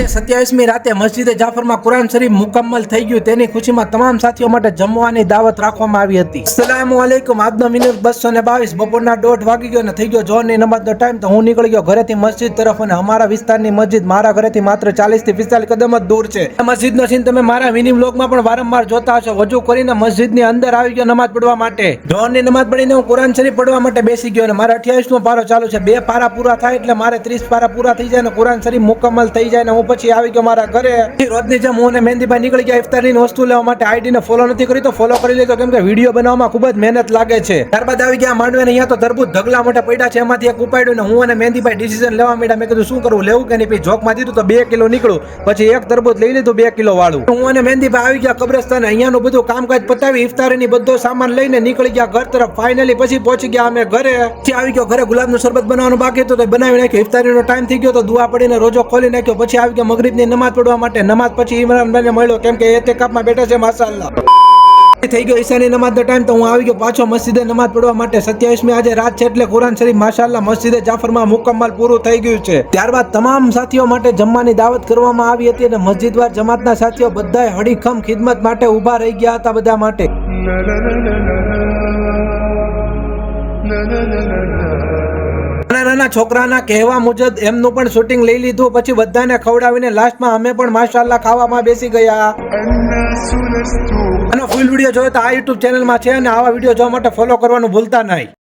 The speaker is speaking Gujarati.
આજે 27મી રાતે મસ્જિદે જાફરમાં કુરાન શરીફ મુકમ્મલ થઈ ગયું। તેની ખુશીમાં તમામ સાથીઓ માટે જમવાની દાવત રાખવામાં આવી હતી। અસ્સલામુ અલૈકુમ। આજનો મિનિટ 222 બપોરના 1:30 વાગી ગયો અને થઈ ગયો જોહરની નમાઝનો ટાઈમ। તો હું નીકળી ગયો ઘરેથી મસ્જિદ તરફ અને અમારા વિસ્તારની મસ્જિદ મારા ઘરેથી માત્ર 40 થી 45 કદમ જ દૂર છે। આ મસ્જિદનો સીન તમે મારા મિની વ્લોગમાં પણ વારંવાર જોતા હશો। વજુ કરીને મસ્જિદની અંદર આવી ગયો નમાઝ પડવા માટે। જોહરની નમાઝ પડીને હું કુરાન શરીફ પડવા માટે બેસી ગયો અને મારા 28મો પારો ચાલુ છે। 2 પારા પૂરા થાય એટલે મારે 30 પારા પૂરા થઈ જાય અને કુરાન શરીફ મુકમ્મલ થઈ જાય ને હું પછી આવી ગયો મારા ઘરે। રોજની જેમ હું અને મહેંદીભાઈ નીકળી ગયા ઇફતારીની વસ્તુ લેવા માટે। આઈડીને ફોલો નથી કરી તો ફોલો કરી લેજો કેમ કે વિડીયો બનાવવામાં ખૂબ જ મહેનત લાગે છે। ત્યારબાદ આવી ગયા માંડવે ને અહીંયા તો તરબૂચ ઢગલા મોટા પડ્યા છે। એમાંથી એક ઉપાડ્યું ને હું અને મહેંદીભાઈ ડિસિઝન લેવા માંડ્યા। મેં કીધું શું કરવું, લેવું કે નહીં? પછી જોકમાં દીધું તો 2 કિલો નીકળું। પછી એક તરબૂચ લઈ લીધું 2 કિલો વાળું। હું અને મહેંદીભાઈ આવી ગયા કબ્રસ્તાને। અહીંયાનું બધું કામકાજ પતાવી ઇફતારીની બધો સામાન લઈને નીકળી ગયા ઘર તરફ। ફાઇનલી પછી પહોંચી ગયા અમે ઘરે। પછી આવી ગયો ઘરે ગુલાબનું શરબત બનાવવાનું બાકી હતું તો બનાવી નાખ્યો। ઇફતારીનો ટાઈમ થઈ ગયો તો દુઆ પડીને રોજો ખોલી નાખ્યો। પછી આવી ગયો મગરિબની નમાઝ પડવા માટે। નમાઝ પછી ઇમરાનભાઈને મળ્યો કેમ કે એતેકાફમાં બેઠા છે માશાઅલ્લાહ। થઈ ગયો ઈશાની નમાઝનો ટાઈમ તો હું આવી ગયો પાછો મસ્જિદે નમાઝ પડવા માટે। 27મી આજે રાત છે એટલે કુરાન શરીફ માશાઅલ્લાહ મસ્જિદે જાફરમાં મુકમ્મલ પૂરું થઈ ગયું છે। ત્યારબાદ તમામ સાથીઓ માટે જમવાની દાવત કરવામાં આવી હતી અને મસ્જિદવાર જમાતના સાથીઓ બધાએ હડીખમ ખિદમત માટે ઊભા રહી ગયા હતા બધા માટે। નાના છોકરાના કહેવા મુજબ એમનું પણ શૂટિંગ લઈ લીધું। પછી બધાને ખવડાવીને લાસ્ટમાં અમે પણ માશાઅલ્લાહ ખાવામાં બેસી ગયા। આનો ફૂલ વિડીયો જોયો તો આ યુટ્યુબ ચેનલમાં છે અને આવા વિડીયો જોવા માટે ફોલો કરવાનું ભૂલતા નહીં।